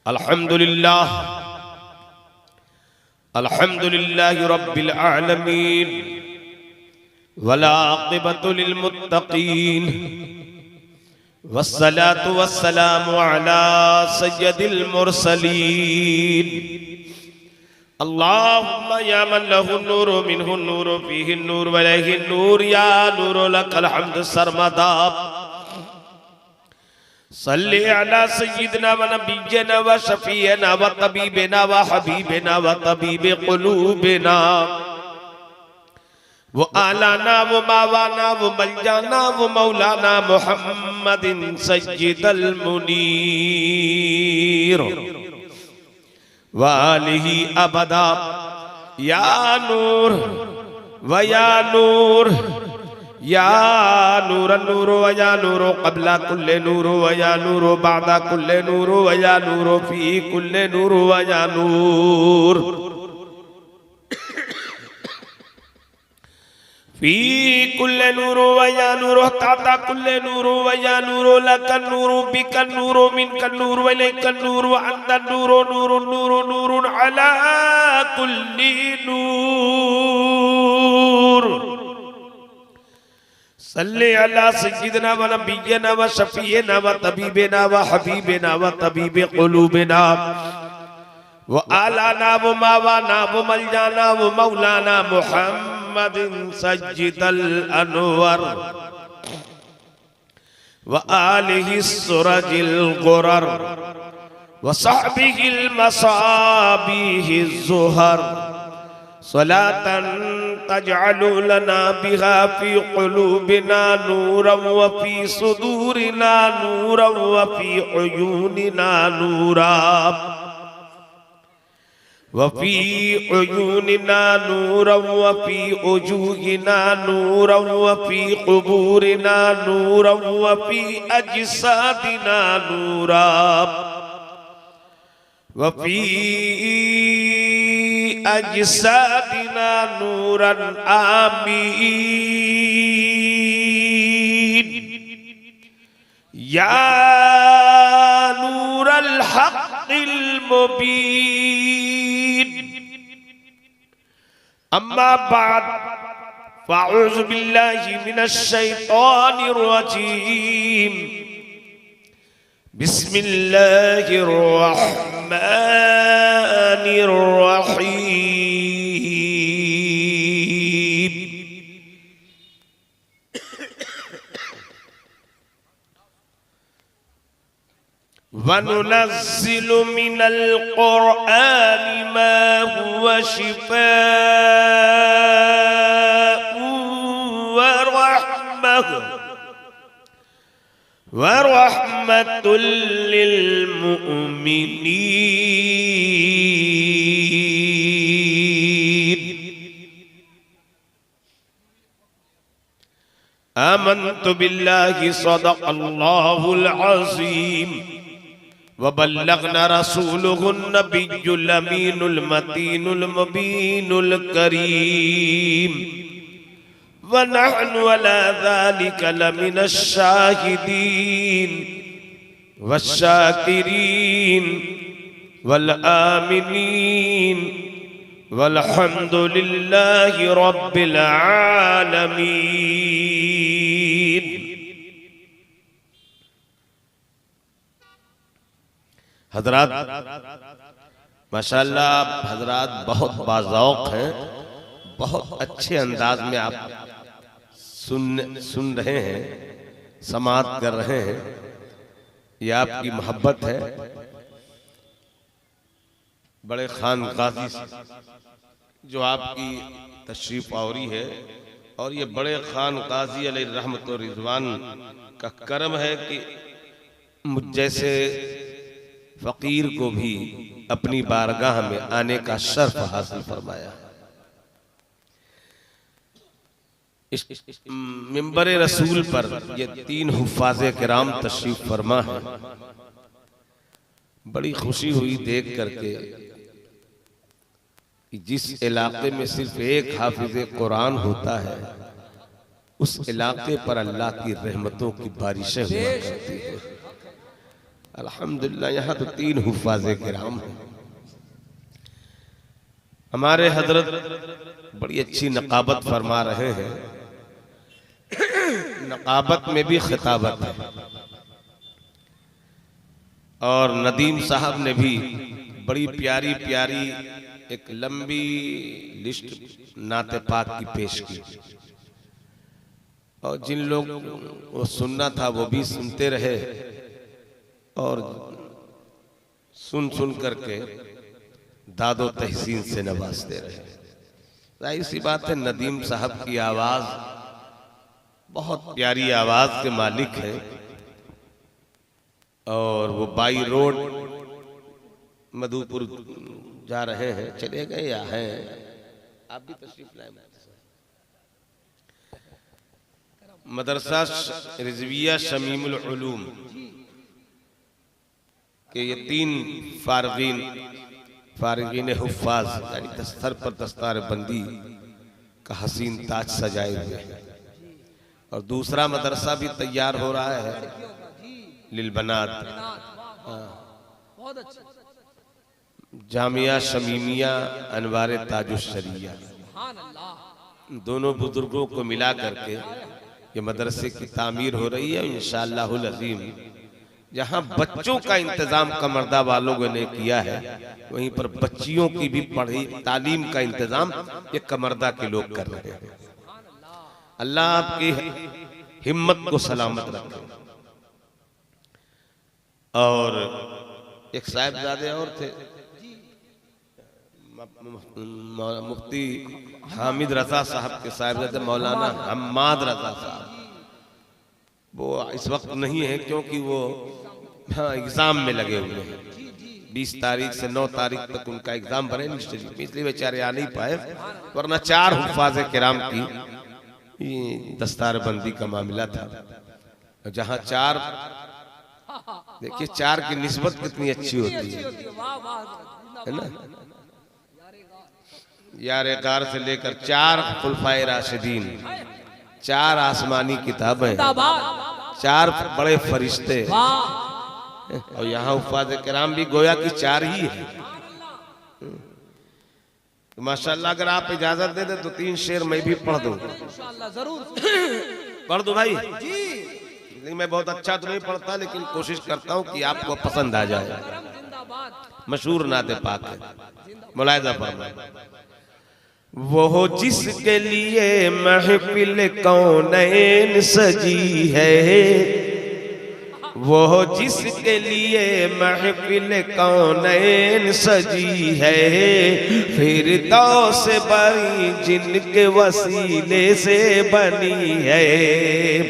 अल्हम्दुलिल्लाह अल्हम्दुलिल्लाहि रब्बिल आलमीन वला आक़िबतु लिल मुत्तक़ीन वस्सलातु वस्सलामु अला सय्यदिल मुरसलीन। अल्लाहुम्मा या मन लहु नूरु मिन्हु नूरु फीहि नूर व अलैहि नूर या नूरु लकल हम्द सरमदा। सल्ली अला सय्यिदना व नबिय्यना व शफीअना व तबीबना व हबीबना व तबीब क़ुलूबिना वो आलाना वो मावाना वो मलजाना वो मौलाना मुहम्मदिन सय्यिदल मुनीर वालिही अबदा या नूर व या नूर या नूर नूर व या नूर क़ब्ला कुल्ले नूर व या नूर बादा कुल्ले नूर व या नूर फी कुल्ले नूर व या नूर फी कुल्ले नूर व या नूर ताता कुल्ले नूर व या नूर लकन नूर बिकन नूर मिनकन नूर व इलैकन नूर व अंदन नूर नूर नूर नूर अला कुल्ली नूर। सल्ली अला सय्यिदना व नबिय्यना व शफीअना व तबीबना व हबीबना व तबीब क़ुलूबिना व आलाना व मावाना व मलजाना व मौलाना मुहम्मदिन सय्यिदल अनवर व आलिहि सुरजिल गुरर व सहबिहिल मसाबिहि ज़ुहर सलातन तजअलु लना बिहा फी क़ुलूबिना नूरन व फी सुदूरिना नूरन व फी उयूनिना नूरा वफ़ी उयूनिना नूरन वफ़ी उजूहिना नूरन वफ़ी क़ुबूरिना नूरन वफ़ी अजसादिना नूरा वफ़ी अजसादिना नूरन आमीन। या नूरल हक़्क़िल मुबीन। अम्मा बाद फ़अऊज़ु बिल्लाहि मिनश शैतानिर रजीम। बिस्मिल्लाहिर रहमानिर रहीम। वनुनज़्ज़िलु मिनल क़ुरआनि मा हुवा शिफ़ाअun व रहमतुल लिल मुमिनीन। आमन्तु बिल्लाहि सदक़ल्लाहुल अज़ीम व बल्लगना रसूलुहुन नबियुल अमीनुल मतीनुल मुबीनुल करीम व नहनु अला ज़ालिका लमिनश शाहिदीन वश्शाकिरीन वल आमिनीन वल्हम्दुलिल्लाहि रब्बिल आलमीन। हजरात माशाअल्लाह हजरात बहुत बाज़ौक़ हैं, बहुत अच्छे अंदाज में आप सुन रहे हैं, समाअत कर रहे हैं। यह आपकी मोहब्बत है। बड़े खान काजी जो आपकी तशरीफ आवरी है और ये बड़े खान काजी अलैहि रहमत व रिज़वान का करम है कि मुझ जैसे फ़कीर को भी अपनी बारगाह में आने का शर्फ हासिल फरमाया। इस मिंबर रसूल पर ये 3 हुफ़ाज़े किराम तशरीफ फरमा है। बड़ी खुशी हुई देख करके कि जिस इलाके में सिर्फ एक हाफिज़े कुरान होता है उस इलाके पर अल्लाह की रहमतों की बारिशें हुआ करती हैं। अल्हम्दुलिल्लाह यहाँ तो 3 हुफ़ाज़े किराम हैं। हमारे हजरत बड़ी अच्छी नकाबत फरमा रहे हैं। नकाबत में भी खिताबत है। और नदीम साहब ने भी बड़ी प्यारी प्यारी एक लंबी लिस्ट नाते पाक की पेश की, और जिन लोग वो सुनना था वो भी सुनते रहे और सुन सुन करके दादो तहसीन से नवाजते रहे। जाहिर सी बात है, नदीम साहब की आवाज बहुत प्यारी आवाज के मालिक है, और वो बाई रोड मधुपुर जा रहे हैं, चले गए या हैं? आप भी तशरीफ लाए। मदरसा रिजविया शमीमुल उलूम के ये 3 फारगीन हुफ़ाज़ यानी दस्तर पर दस्तार बंदी का हसीन ताज सजाए हुए हैं। और दूसरा मदरसा भी तैयार हो रहा है लिलबनात, जामिया शमीमिया अनवारे ताजुश्शरिया। दोनों बुजुर्गों को मिला करके ये मदरसे की तामीर हो रही है। इंशाअल्लाहुल अज़ीम जहाँ बच्चों का इंतजाम कमरदा वालों ने किया है, वहीं पर बच्चियों की भी पढ़ाई तालीम का इंतजाम ये कमरदा के लोग कर रहे हैं। अल्लाह आपकी हिम्मत को सलामत रखे। और एक साहिबजादे और थे, मुफ्ती हामिद रजा साहब के साहिबजादे मौलाना हम्माद रजा साहब, वो इस वक्त नहीं है क्योंकि वो एग्जाम में लगे हुए हैं। 20 तारीख से 9 तारीख तक उनका एग्जाम बने इसलिए बेचारे आ नहीं पाए, वरना 4 हुफ़ाज़े किराम की दस्तार बंदी का मामला था। जहाँ 4 देखिए 4 की निस्बत कितनी अच्छी होती है ना। यारे गार से लेकर 4 खुलफाए राशिदीन, 4 आसमानी किताबें, 4 बड़े फरिश्ते, और यहाँ हुफ़ाज़े किराम भी गोया की 4 ही है। तो माशाल्लाह अगर आप इजाजत दे दे तो 3 शेर मैं भी पढ़ दूं। पढ़ दूं भाई? लेकिन मैं बहुत अच्छा तो नहीं पढ़ता, लेकिन कोशिश करता हूँ कि आपको पसंद आ जाए। मशहूर नाते पाक है, मुलाहिज़ा फरमाएं। वो जिसके लिए महफिल कौनैन सजी है, वो जिसके लिए महफिल कौनैन सजी है, फिरदौस बरी जिनके वसीले से बनी है।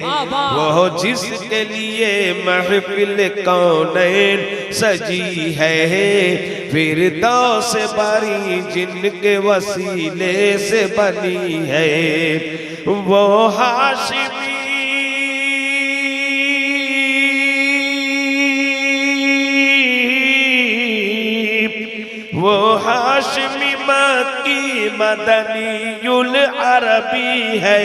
वो जिसके लिए महफिल कौनैन सजी है, फिरदौस बरी जिनके वसीले से बनी है। वो हाशिमी वो हाशमी मक्की मदनीयुल अरबी है।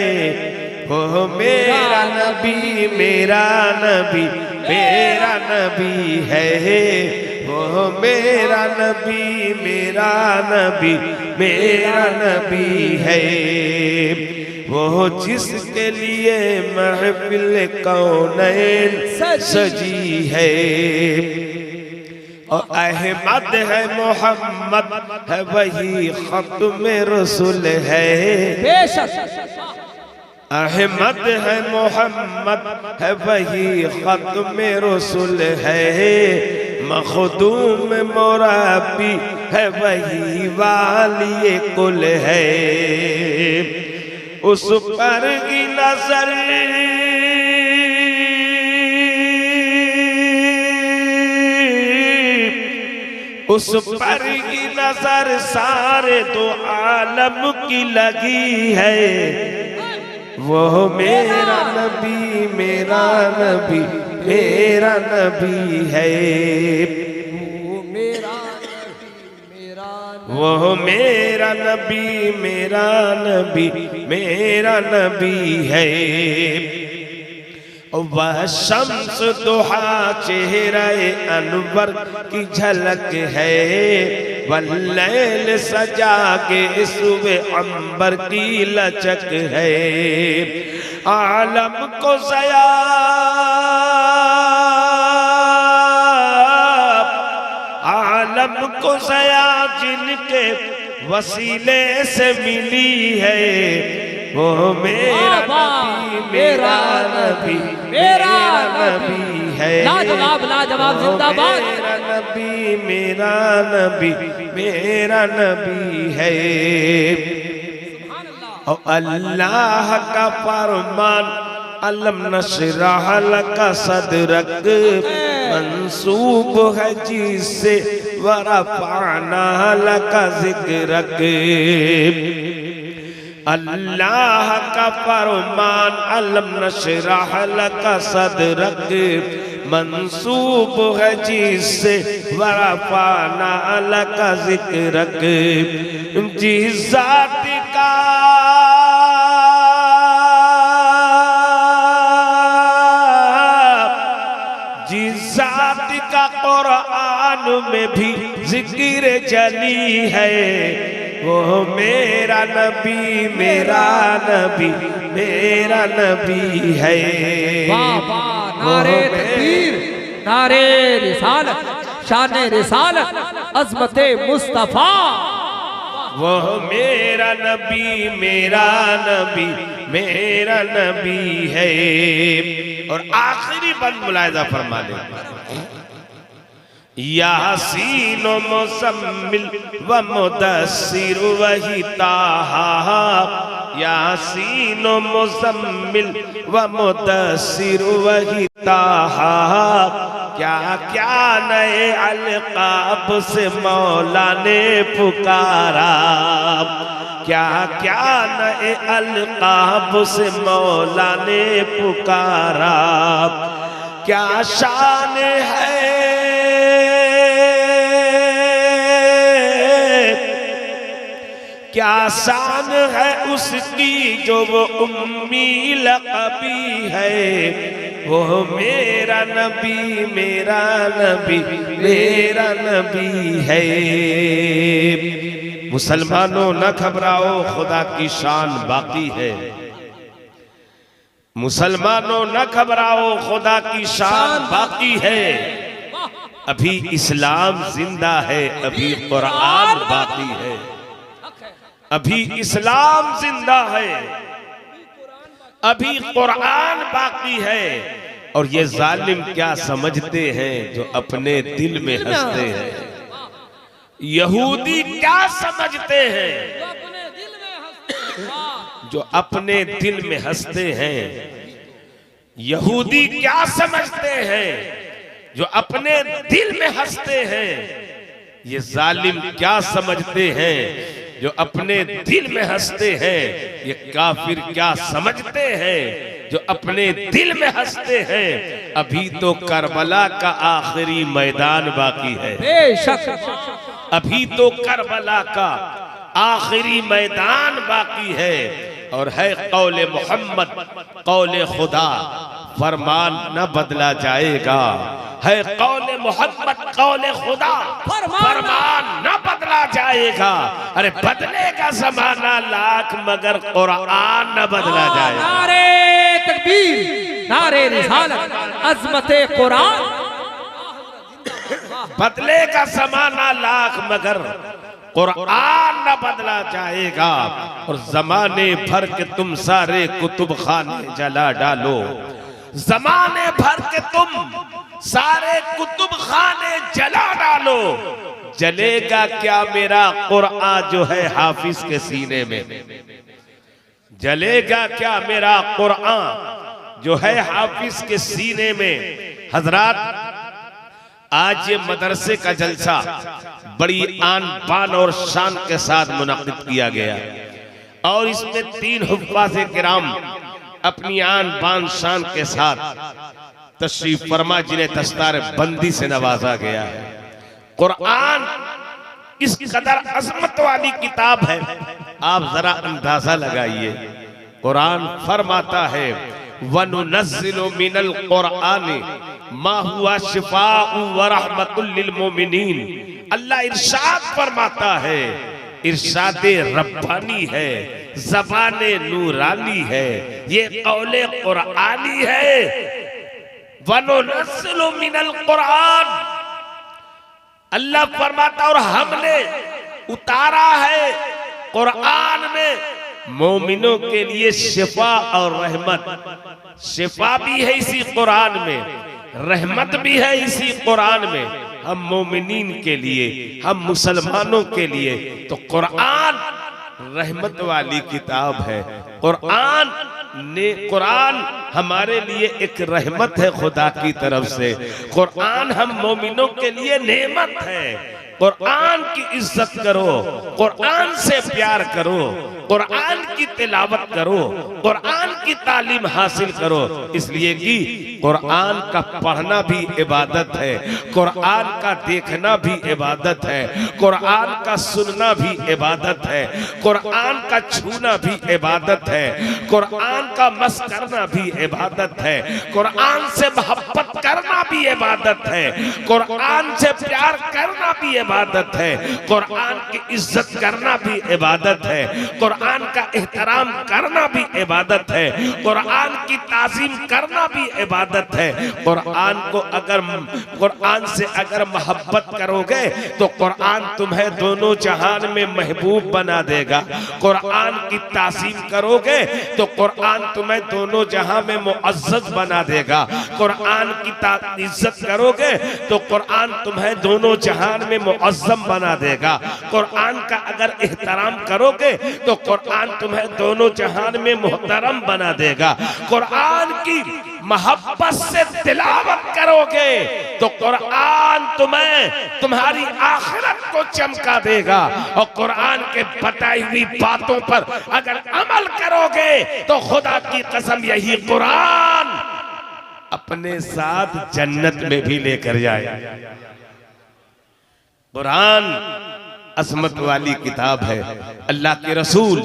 वो मेरा नबी मेरा नबी मेरा नबी है। वो मेरा नबी मेरा नबी मेरा नबी है। वो जिसके लिए महफिल कौनैन सजी है। और अहमद है मोहम्मद है वही खत्म रसूल है। अहमद है मोहम्मद है वही खत्म रसूल है। मखदूम मोराबी है वही वाली कुल है। उस पर की नजर उस पर की नजर सारे तो आलम की लगी है। वो मेरा नबी मेरा नबी मेरा नबी है। वो मेरा नबी मेरा नबी मेरा नबी है। वह शम्स दुहा चेहरे अनवर की झलक है, वल्लैल सजा के सुबह अंबर की लचक है। आलम को ज़या आलम को ज़या जिनके वसीले से मिली है, वो मेरा नबी मेरा नबी मेरा नबी है। लाजवाब लाजवाब जिंदाबाद। मेरा नबी मेरा नबी मेरा नबी है। और अल्लाह का फरमान अलम नशरह लका सदरक मंसूब है जिससे वरफ़अना लका ज़िक्रक। अल्लाह का फरमान अलम नशरह लका सदरक मंसूब है जिससे वरफ़अना लका ज़िक्रक। जिस ज़ात का जिस ज़ात का कुरान में भी जिक्र जली है, वो मेरा नबी मेरा नबी मेरा नबी है। नारे तकबीर, नारे रिसालत, शाने रिसालत, अज़मते मुस्तफ़ा। वो मेरा नबी मेरा नबी मेरा नबी है। और आखिरी बंद मुलाहिज़ा फरमा ले, यासीन मुज़म्मिल व मुदस्सिर वही ताहा, यासीन मुज़म्मिल व मुदस्सिर वही ताहा। क्या क्या नए अलक़ाब से मौला ने पुकारा, क्या क्या नए अलक़ाब से मौला ने पुकारा। क्या शान है क्या शान है उसकी जो वो उम्मी लक़बी है, वो मेरा नबी मेरा नबी मेरा नबी है। मुसलमानों न घबराओ, खुदा की शान बाकी है। मुसलमानों न घबराओ, खुदा की शान बाकी है। अभी इस्लाम जिंदा है, अभी कुरान बाकी है। अभी इस्लाम जिंदा है, अभी कुरान बाकी है। और ये जालिम क्या समझते हैं जो अपने दिल में हंसते हैं। यहूदी क्या समझते हैं जो अपने दिल में हंसते हैं। यहूदी क्या समझते हैं जो अपने दिल में हंसते हैं। ये जालिम क्या समझते हैं जो अपने दिल में हंसते हैं। ये काफिर क्या समझते हैं जो अपने दिल में हंसते हैं। अभी तो करबला का आखिरी मैदान बाकी है। बेशक अभी तो करबला का आखिरी मैदान बाकी है। और है कौले मोहम्मद कौले खुदा, फरमान न बदला जाएगा। है कौले मोहम्मद कौले खुदा, फरमान न बदला जाएगा। अरे बदलेगा जमाना लाख मगर कुरान न बदला जाएगा। नारे तकबीर, नारे रिसालत, अज़मते कुरान। बदलेगा जमाना लाख मगर कुरान न बदला जाएगा। और जमाने भर के तुम सारे कुतुब खाने जला डालो। जमाने भर के तुम सारे कुतुब खाने जला डालो। जलेगा क्या मेरा कुरान जो है हाफिज के सीने में। जलेगा क्या मेरा कुरान जो है हाफिज के सीने में। हजरात, आज ये मदरसे का जलसा बड़ी आन बान और शान के साथ मुनक़िद किया गया। और इसमें 3 हुफ़्फ़ाज़े किराम अपनी आन बान शान के साथ तशरीफ फरमा, जिन्हें दस्तार बंदी से नवाजा गया है। कुरान इस कदर अज़मत वाली किताब है, आप जरा अंदाजा लगाइए। कुरान फरमाता है वनुनज़्ज़िलु मिनल क़ुरआनि मा हुवा शिफ़ाउ व रहमतुल लिल मोमिनीन। अल्लाह इरशाद फरमाता है, इरशादे रब्बानी है, ज़बाने नूरानी है, ये कौले क़ुरआनी है। वनुनज़्ज़िलु मिनल क़ुरआन, अल्लाह फरमाता और हमने उतारा है कुरान में मोमिनों के लिए शिफा और रहमत। शिफा भी है इसी कुरान में, रहमत भी है इसी कुरान में, हम मोमिनीन के लिए, हम मुसलमानों के लिए। तो कुरान रहमत वाली किताब है। कुरान हमारे लिए एक रहमत है खुदा की तरफ से। कुरान हम मोमिनों के लिए नेमत है। कुरान की इज्जत करो, कुरान से प्यार करो, कुरान की तिलावत करो, कुरान की तालीम हासिल करो, इसलिए कि कुरान का पढ़ना भी इबादत है, कुरान का देखना भी इबादत है, कुरान का सुनना भी इबादत है, कुरान का छूना भी इबादत है, कुरान का मस करना भी इबादत है, कुरान से मोहब्बत करना भी इबादत है, कुरान से प्यार करना भी इबादत है, कुरान की इज्जत करना भी इबादत है, कुरान का एहतराम करना भी इबादत है, कुरान की ताज़ीम करना भी इबादत है। कुरान को अगर कुरान से अगर मोहब्बत करोगे तो कुरान तुम्हें दोनों जहान में महबूब बना देगा। कुरान की ताज़ीम करोगे तो कुरान तुम्हें दोनों जहां में मुअज़्ज़ज़ बना देगा। कुरान की इज्जत करोगे तो कुरान तुम्हें दोनों जहान में मुअज़्ज़म बना देगा। कुरान का अगर एहतराम करोगे तो कुरान तुम्हें दोनों जहान में मुहतरम बना देगा। कुरान की मोहब्बत से तिलावत करोगे तो कुरान तुम्हें तुम्हारी आखिरत को चमका देगा। और कुरान के बताई हुई बातों पर अगर अमल करोगे तो खुदा की कसम यही कुरान अपने साथ जन्नत में भी लेकर जाए। कुरान असमत वाली किताब है। अल्लाह के रसूल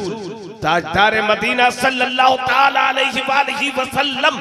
ताजदार मदीना सल्लल्लाहु ताला अलैहि वसल्लम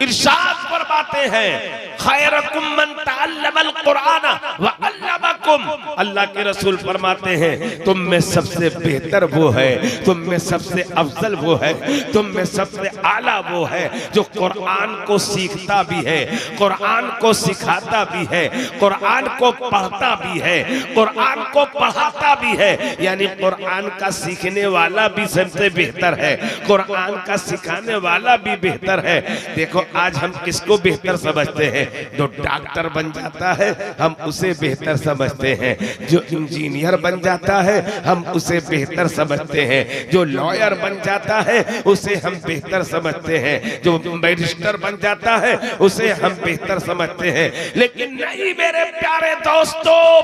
इरशाद फरमाते हैं, खैरुकुम मन तअल्लमल कुरान व अल्लमकुम। अल्लाह के रसूल फरमाते हैं, तुम में सबसे बेहतर वो है, तुम में सबसे अफजल वो है, तुम में सबसे आला वो है जो कुरान को सीखता भी है, कुरान को सिखाता भी है, कुरान को पढ़ता भी है, कुरान को पढ़ाता भी है। यानी कुरान का सीखने वाला भी सबसे बेहतर है, कुरान का सिखाने वाला भी बेहतर है। देखो आज हम किसको बेहतर समझते हैं? जो डॉक्टर बन जाता है हम उसे बेहतर समझते हैं, जो इंजीनियर बन जाता है हम उसे बेहतर समझते हैं, जो लॉयर बन जाता है उसे हम बेहतर समझते हैं, जो बैरिस्टर बन जाता है उसे हम बेहतर समझते हैं। लेकिन नहीं मेरे प्यारे दोस्तों,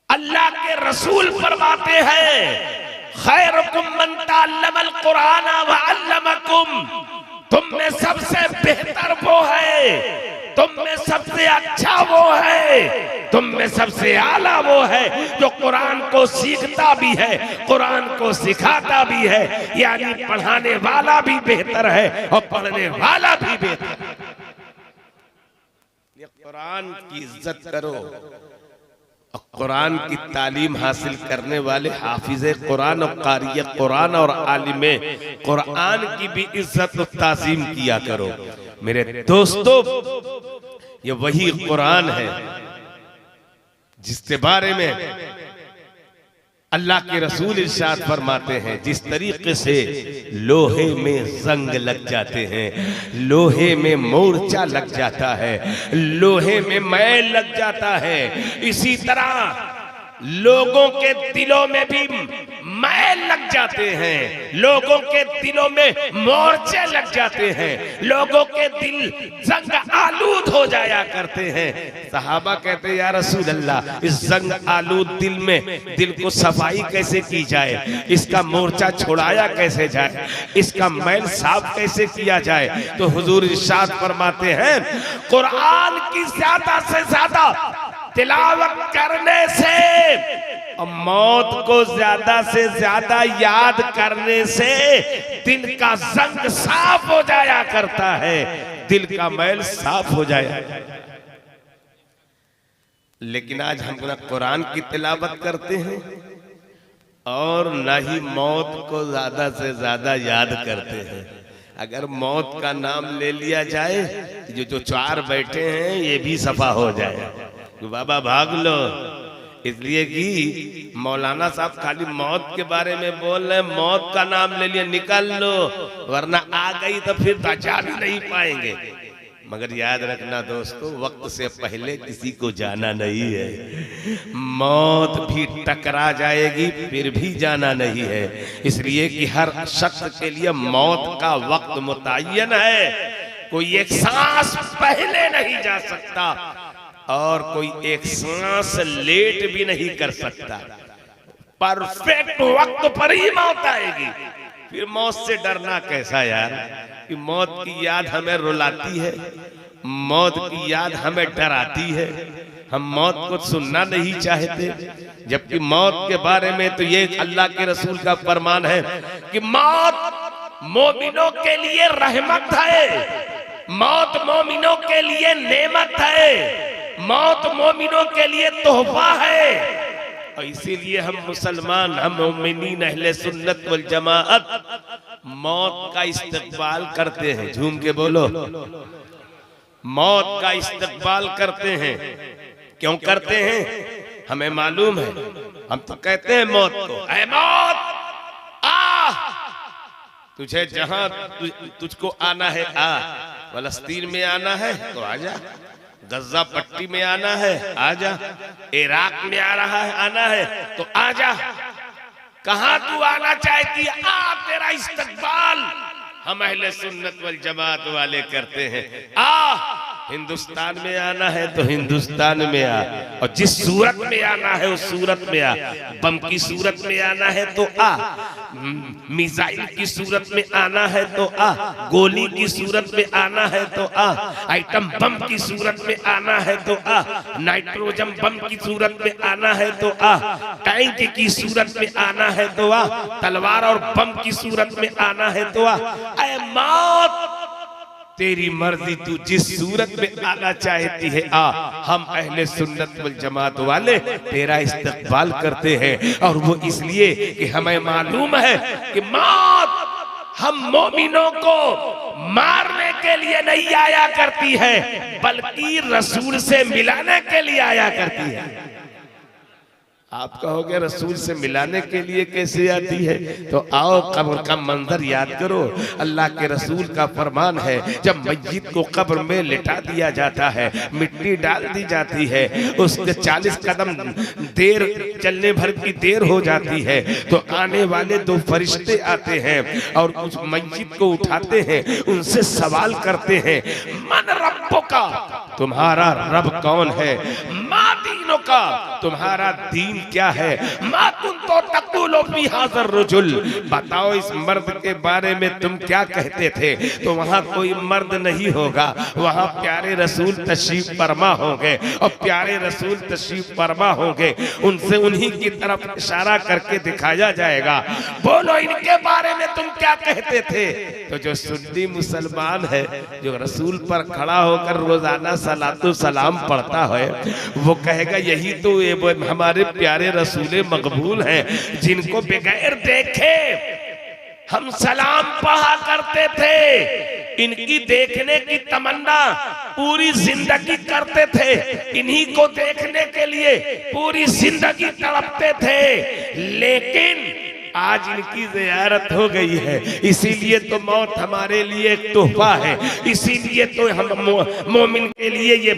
अल्लाह के रसूल फरमाते हैं, खैरुकुम मन तअल्लमल कुरान व अल्लमकुम। तुम में सबसे बेहतर वो है, तुम में सबसे अच्छा वो है, तुम में सबसे आला वो है जो कुरान को सीखता भी है, कुरान को सिखाता भी है। यानी पढ़ाने वाला भी बेहतर है और पढ़ने वाला भी बेहतर है। कुरान की इज्जत करो। कुरान की तालीम हासिल करने वाले हाफिज़े कुरान और क़ारी कुरान और आलिमे कुरान की भी इज्जत और ताज़ीम किया करो। मेरे दोस्तों, ये वही कुरान है जिसके बारे में अल्लाह के रसूल इरशाद फरमाते हैं, जिस तरीके से लोहे में जंग लग जाते हैं, लोहे में मोर्चा लग जाता है, लोहे में मैल लग जाता है, इसी तरह लोगों के दिलों में भी मैल लग जाते हैं, लोगों के दिलों में मोर्चे लग जाते हैं, लोगों के दिल जंग आलूद हो जाया करते हैं। सहाबा कहते हैं, या रसूल अल्लाह, इस जंग आलूद दिल में दिल को सफाई कैसे की जाए, इसका मोर्चा छुड़ाया कैसे जाए, इसका मैल साफ कैसे किया जाए? तो हुजूर इरशाद फरमाते हैं, कुरान की ज्यादा से ज्यादा तिलावत करने से और मौत को ज्यादा से ज्यादा याद करने से दिल का जंग साफ हो जाया करता है, दिल का मैल साफ हो जाया। लेकिन आज हम ना कुरान की तिलावत करते हैं और ना ही मौत को ज्यादा से ज्यादा याद करते हैं। अगर मौत का नाम ले लिया जाए तो जो चार बैठे हैं ये भी सफा हो जाए, तो बाबा भाग लो। इसलिए कि मौलाना साहब खाली मौत के बारे में बोल रहे, मौत का नाम ले लिया निकल लो, वरना आ गई तो फिर बचा भी नहीं पाएंगे। मगर याद रखना दोस्तों, वक्त से पहले किसी को जाना नहीं है। मौत भी टकरा जाएगी फिर भी जाना नहीं है। इसलिए कि हर शख्स के लिए मौत का वक्त मुतय्यन है। कोई एक सांस पहले नहीं जा सकता और कोई एक सांस लेट भी नहीं कर सकता। परफेक्ट वक्त पर ही मौत आएगी। फिर मौत से डरना कैसा यार, कि मौत की याद हमें रुलाती है, मौत की याद हमें डराती है। हम मौत को सुनना नहीं चाहते, जबकि मौत के बारे में तो ये अल्लाह के रसूल का फरमान है कि मौत मोमिनों के लिए रहमत है, मौत मोमिनों के लिए नेमत है, मौत मोमिनों के लिए तोहफा है। और इसीलिए हम मुसलमान, हम मोमिनीन अहले सुन्नत वल जमाअत मौत का इस्तकबाल करते हैं। झूम के बोलो, मौत का इस्तकबाल करते हैं। क्यों करते हैं हमें मालूम है। हम तो कहते हैं मौत को, ऐ मौत आ, तुझे जहां तुझको आना है आ। फलस्तीन में आना है तो आजा, गजा पट्टी में आना है आजा, इराक में आ रहा है आना है तो आजा। कहां तू आना चाहती है आ, तेरा इस्तकबाल हम अहले सुन्नत वल जमात वाले करते हैं। आ, हिंदुस्तान में आना है तो हिंदुस्तान में आ, और जिस सूरत में आना है उस सूरत में आ। बम की सूरत में आना है तो आ, मिसाइल की सूरत में आना है तो आ, गोली की सूरत में आना है तो आ, आइटम बम की सूरत में आना है तो आ, नाइट्रोजन बम की सूरत में आना है तो आ, टैंक की सूरत में आना है तो आ, तलवार और बम की सूरत में आना है तो आ। ऐ मौत, तेरी मर्जी, तू जिस सूरत में आना चाहती है आ। हम अहले सुन्नत वल जमात वाले तेरा इस्तकबाल करते हैं, और वो इसलिए कि हमें मालूम है कि मौत हम मोमिनों को मारने के लिए नहीं आया करती है, बल्कि रसूल से मिलाने के लिए आया करती है। आप कहोगे रसूल से मिलाने के लिए कैसे आती है, तो आओ कब्र का मंजर याद करो। अल्लाह के रसूल का फरमान है, जब मस्जिद को कब्र में लिटा दिया जाता है, मिट्टी डाल दी जाती है, उसके 40 कदम देर चलने भर की देर हो जाती है, तो आने वाले 2 फरिश्ते आते हैं और उस मस्जिद को उठाते हैं, उनसे सवाल करते हैं, मन रब्बो का, तुम्हारा रब कौन है, मा दीनो का, तुम्हारा दीन क्या है, मा कुंतो तक़ूलु फी हाज़र रजुल, बताओ इस मर्द के बारे में तुम क्या कहते थे। तो वहां कोई मर्द नहीं होगा, वहां प्यारे रसूल तशरीफ फरमा होंगे, और प्यारे रसूल तशरीफ फरमा होंगे, उनसे उन्हीं की तरफ इशारा करके दिखाया जाएगा, बोलो इनके बारे में तुम क्या कहते थे। तो जो सुन्नी मुसलमान है, जो रसूल पर खड़ा होकर रोजाना सलातो सलाम पढ़ता है, वो कहेगा यही तो हमारे प्यारे रसूले मकबूल हैं, जिनको बगैर देखे हम सलाम पढ़ा करते थे, इनकी देखने की तमन्ना पूरी जिंदगी करते थे, इन्हीं को देखने के लिए पूरी जिंदगी तड़पते थे, लेकिन आज इनकी ज़ियारत हो गई है। इसीलिए तो मौत हमारे लिए एक तोहफा है, इसीलिए तो हम मोमिन के लिए ये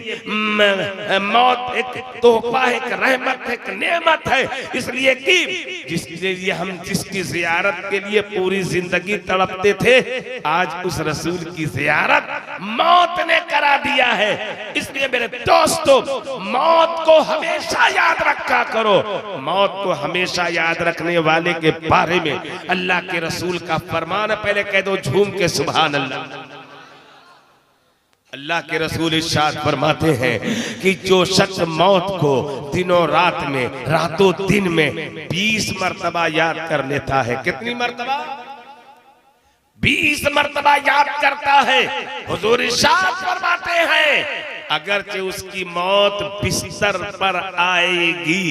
मौत एक तोहफा है, एक रहमत है, एक नेमत है। इसलिए कि जिसके लिए हम जिसकी ज़ियारत के लिए पूरी जिंदगी तड़पते थे, आज उस रसूल की ज़ियारत मौत ने करा दिया है। इसलिए मेरे दोस्तों, मौत को हमेशा याद रखा करो। मौत को हमेशा याद रखने वाले के बारे में अल्लाह के रसूल का फरमान है, पहले कह दो झूम के सुभान अल्लाह। अल्लाह के रसूल इरशाद फरमाते हैं कि जो शख्स मौत को दिनों रात में, रातों दिन में 20 मर्तबा याद कर लेता है। कितनी मर्तबा? 20 मर्तबा याद करता है। हुजूर इरशाद फरमाते हैं अगरचे उसकी मौत बिस्तर पर आएगी,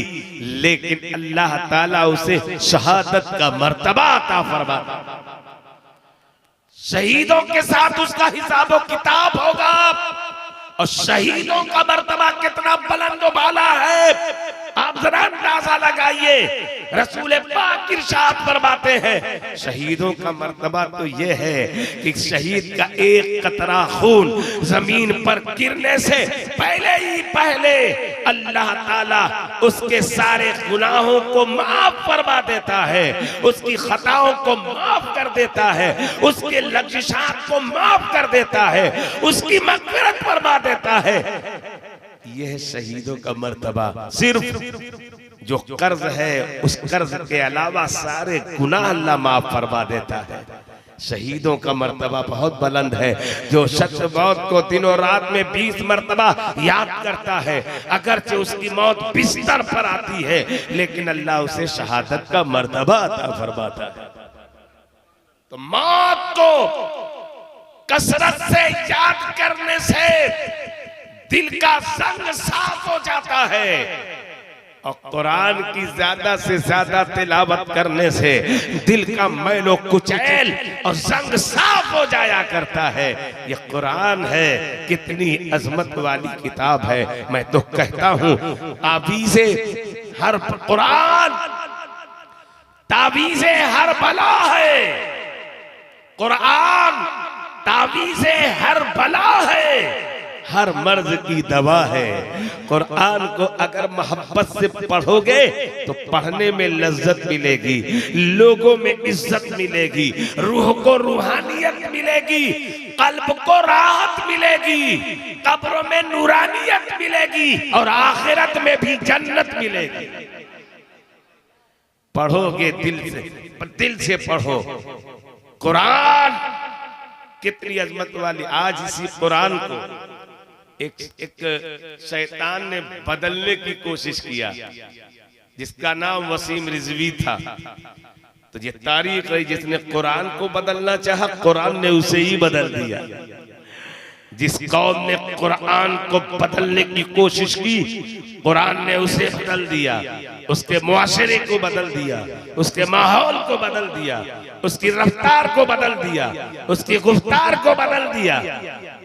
लेकिन अल्लाह ताला उसे शहादत का मर्तबा अता फरमाता। शहीदों के साथ उसका हिसाब किताब होगा। और शहीदों का मर्तबा कितना बुलंद वाला है, आप जरा अंदाजा लगाइए। रसूल पाक इरशाद फरमाते हैं शहीदों का मर्तबा तो यह है कि शहीद का एक कतरा खून जमीन पर गिरने से पहले अल्लाह ताला उसके सारे गुनाहों को माफ फरमा देता है, उसकी खताओं को माफ कर देता है, उसके लग़्ज़िशात को माफ कर देता है, उसकी मग़फ़िरत फरमा देता है। यह शहीदों का मर्तबा। सिर्फ जो कर्ज है उस कर्ज के अलावा सारे गुनाह अल्लाह माफ फरमा देता है। शहीदों का मर्तबा बहुत बुलंद है। जो शख्स मौत को दिनों रात में 20 मर्तबा याद करता है, अगरचे उसकी मौत बिस्तर पर आती है, लेकिन अल्लाह उसे शहादत का मर्तबा अता फरमाता है। तो मौत को कसरत से याद करने से दिल का संग साफ हो जाता है, और कुरान की ज्यादा से ज्यादा तिलावत करने से दिल का मैलो कुचैल और संग साफ हो जाया करता है। ये कुरान है, कितनी अजमत वाली किताब है। मैं तो कहता हूँ ताबीज़े हर कुरान, ताबीज़े हर बला है। कुरान ताबीज़े हर बला है, हर मर्ज की दवा है। कुरान को अगर मोहब्बत से पढ़ोगे तो पढ़ने में लज्जत मिलेगी, लोगों में इज्जत मिलेगी, रूह को रूहानियत मिलेगी, कल्ब को राहत मिलेगी, कब्रों में नूरानियत मिलेगी, और आखिरत में भी जन्नत मिलेगी। पढ़ोगे दिल से पढ़ो। कुरान कितनी अजमत वाली। आज इसी कुरान को एक शैतान ने बदलने की कोशिश किया, जिसका नाम वसीम रिजवी था। तो ये तारीख है, जिसने कुरान को बदलना चाहा कुरान ने उसे ही बदल दिया। जिस कौम ने कुरान को बदलने की कोशिश की, कुरान ने उसे बदल दिया, उसके मुआशरे को बदल दिया, उसके माहौल को बदल दिया, उसकी रफ्तार को बदल दिया, उसकी गुफ्तार को बदल दिया,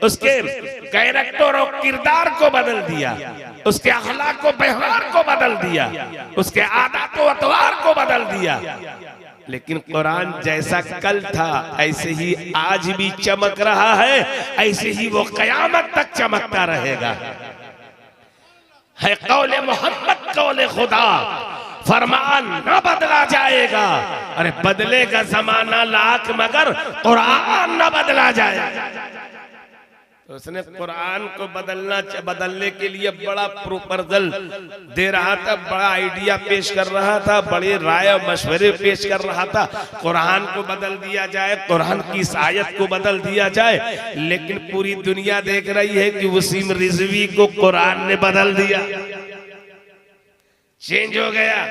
उसके कैरेक्टर और किरदार को बदल दिया, उसके अखलाक को व्यवहार को बदल दिया, उसके आदत और अतवार को बदल दिया। लेकिन कुरान जैसा कल था ऐसे ही आज भी चमक रहा है, ऐसे ही वो कयामत तक चमकता रहेगा। है कौले मोहम्मद कौले खुदा, फरमान न बदला जाएगा। अरे बदलेगा जमाना लाख मगर कुरान न बदला जाएगा। तो उसने कुरान को बदलने के लिए बड़ा प्रोपोजल दे रहा था, बड़ा आइडिया पेश कर रहा था, बड़े राय मशवरे पेश कर रहा था। कुरान को बदल दिया जाए, कुरान की इस आयत को बदल दिया जाए, लेकिन पूरी दुनिया देख रही है कि वसीम रिजवी को कुरान ने बदल दिया, चेंज हो गया।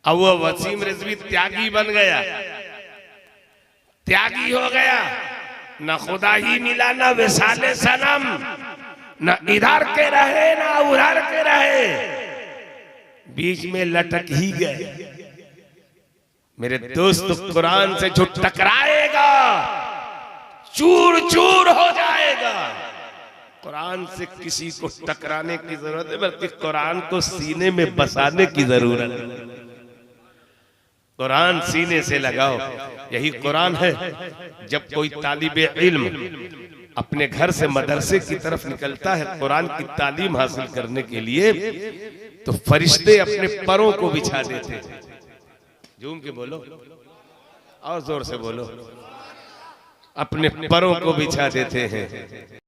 अब वो वसीम रिजवी त्यागी बन गया, त्यागी हो गया। न खुदा ही मिला, न विसाले सनम, न इधर के रहे न उधर के रहे, बीच में लटक ही गए। मेरे दोस्त, कुरान से जो टकराएगा चूर चूर हो जाएगा। कुरान से किसी को टकराने की जरूरत है, बल्कि कुरान को सीने में बसाने की जरूरत है। कुरान सीने से लगाओ। यही कुरान है, जब कोई तालिबे इल्म अपने घर से मदरसे की तरफ निकलता है कुरान की तालीम हासिल करने के लिए, तो फरिश्ते अपने परों को बिछा देते थे। झूम के बोलो और जोर से बोलो, अपने परों को बिछा देते हैं।